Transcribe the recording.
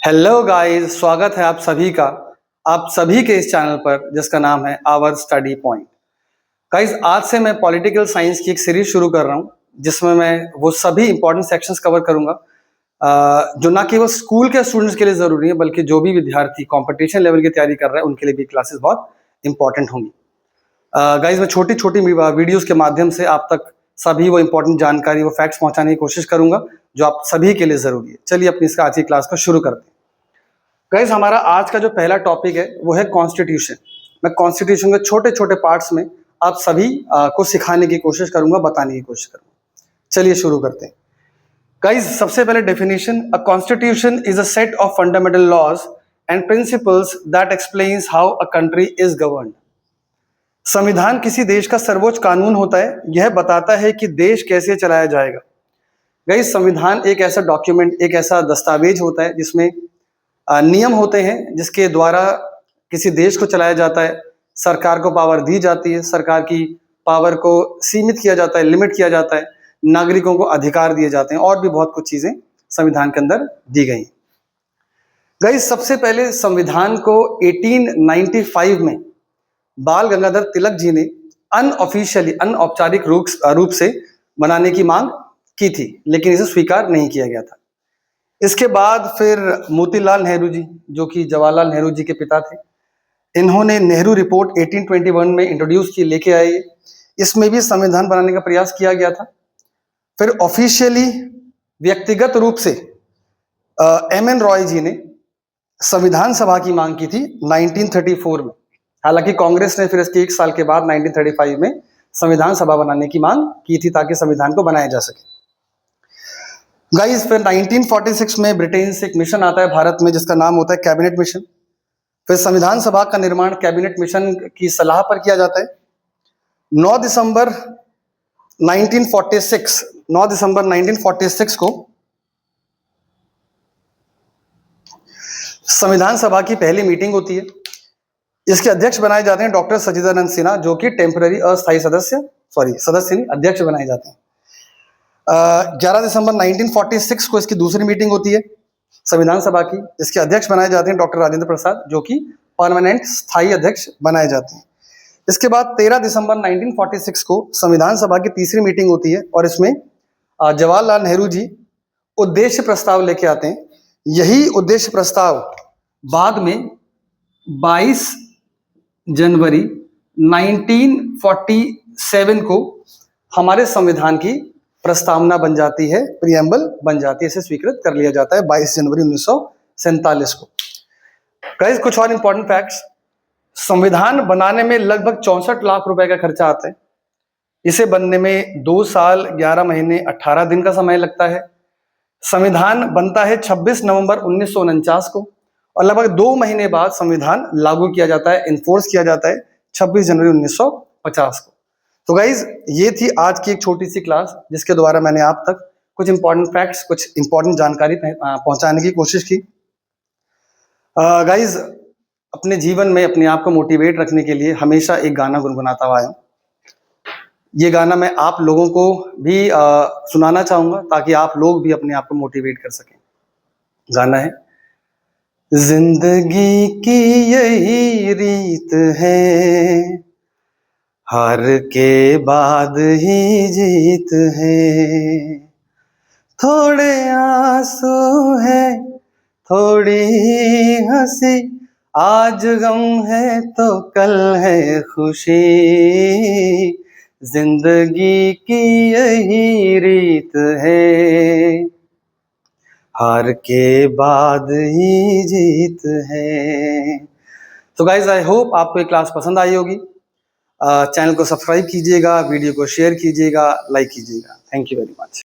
Hello guys, स्वागत है आप सभी का आप सभी के इस चैनल पर जिसका नाम है आवर स्टडी पॉइंट। गाइस, आज से मैं पॉलिटिकल साइंस की एक सीरीज शुरू कर रहा हूँ जिसमें मैं वो सभी इंपॉर्टेंट सेक्शंस कवर करूंगा जो ना केवल स्कूल के स्टूडेंट्स के लिए जरूरी है बल्कि जो भी विद्यार्थी कंपटीशन लेवल की तैयारी कर रहे हैं उनके लिए भी क्लासेस बहुत इंपॉर्टेंट होंगी। गाइस, मैं छोटी छोटी वीडियोस के माध्यम से आप तक सभी वो इंपॉर्टेंट जानकारी वो फैक्ट्स पहुंचाने की कोशिश करूंगा जो आप सभी के लिए जरूरी है। चलिए अपनी इसका आज की क्लास को शुरू करते हैं। गाइस, हमारा आज का जो पहला टॉपिक है वो है कॉन्स्टिट्यूशन। मैं कॉन्स्टिट्यूशन के छोटे छोटे पार्ट्स में आप सभी को सिखाने की कोशिश करूंगा, बताने की कोशिश करूंगा। चलिए शुरू करते हैं। गाइस, सबसे पहले definition, a constitution is a set of fundamental laws and principles that explains how a country is governed. संविधान किसी देश का सर्वोच्च कानून होता है, यह बताता है कि देश कैसे चलाया जाएगा। गाइस, संविधान एक ऐसा डॉक्यूमेंट, एक ऐसा दस्तावेज होता है जिसमें नियम होते हैं जिसके द्वारा किसी देश को चलाया जाता है। सरकार को पावर दी जाती है, सरकार की पावर को सीमित किया जाता है, लिमिट किया जाता है, नागरिकों को अधिकार दिए जाते हैं और भी बहुत कुछ चीजें संविधान के अंदर दी गई। गाइस, सबसे पहले संविधान को 1895 में बाल गंगाधर तिलक जी ने अनऑफिशियली, अनौपचारिक रूप से बनाने की मांग की थी, लेकिन इसे स्वीकार नहीं किया गया था। इसके बाद फिर मोतीलाल नेहरू जी, जो कि जवाहरलाल नेहरू जी के पिता थे, इन्होंने नेहरू रिपोर्ट 1821 में इंट्रोड्यूस की, लेके आए। इसमें भी संविधान बनाने का प्रयास किया गया था। फिर ऑफिशियली व्यक्तिगत रूप से एम.एन. रॉय जी ने संविधान सभा की मांग की थी 1934 में। हालांकि कांग्रेस ने फिर इसके एक साल के बाद 1935 में संविधान सभा बनाने की मांग की थी ताकि संविधान को बनाया जा सके। गाइस, फिर 1946 में ब्रिटेन से एक मिशन आता है भारत में जिसका नाम होता है कैबिनेट मिशन। फिर संविधान सभा का निर्माण कैबिनेट मिशन की सलाह पर किया जाता है। 9 दिसंबर 1946 को संविधान सभा की पहली मीटिंग होती है। इसके अध्यक्ष बनाए जाते हैं डॉक्टर सच्चिदानंद सिन्हा, जो कि टेम्पररी अस्थायी सदस्य नहीं, अध्यक्ष बनाए जाते हैं। 11 दिसंबर 1946 को इसकी दूसरी मीटिंग होती है संविधान सभा की। इसके अध्यक्ष बनाए जाते हैं डॉक्टर राजेंद्र प्रसाद, जो कि परमानेंट स्थायी अध्यक्ष बनाए जाते हैं। इसके बाद 13 दिसंबर 1946 को संविधान सभा की तीसरी मीटिंग होती है और इसमें जवाहरलाल नेहरू जी उद्देश्य प्रस्ताव लेके आते हैं। यही उद्देश्य प्रस्ताव बाद में 22 जनवरी 1947 को हमारे संविधान की प्रस्तावना बन जाती है, प्रियम्बल बन जाती है, इसे स्वीकृत कर लिया जाता है 22 जनवरी 1947 को। गाइस, कुछ और इंपॉर्टेंट फैक्ट्स। संविधान बनाने में लगभग 64 लाख रुपए का खर्चा आता है। इसे बनने में 2 साल 11 महीने 18 दिन का समय लगता है। संविधान बनता है 26 नवंबर 1949 को और लगभग 2 महीने बाद संविधान लागू किया जाता है, इन्फोर्स किया जाता है 26 जनवरी 1950 को। तो गाइज, ये थी आज की एक छोटी सी क्लास जिसके द्वारा मैंने आप तक कुछ इंपॉर्टेंट फैक्ट्स, कुछ इंपॉर्टेंट जानकारी पहुंचाने की कोशिश की। गाइज, अपने जीवन में अपने आप को मोटिवेट रखने के लिए हमेशा एक गाना गुनगुनाता हुआ आया। ये गाना मैं आप लोगों को भी सुनाना चाहूंगा ताकि आप लोग भी अपने आप को मोटिवेट कर सकें। गाना है, जिंदगी की यही रीत है, हार के बाद ही जीत है, थोड़े आंसू है थोड़ी हंसी, आज गम है तो कल है खुशी, जिंदगी की यही रीत है, हार के बाद ही जीत है। तो गाइज, आई होप आपको ये क्लास पसंद आई होगी। चैनल को सब्सक्राइब कीजिएगा, वीडियो को शेयर कीजिएगा, लाइक कीजिएगा। Thank you very much.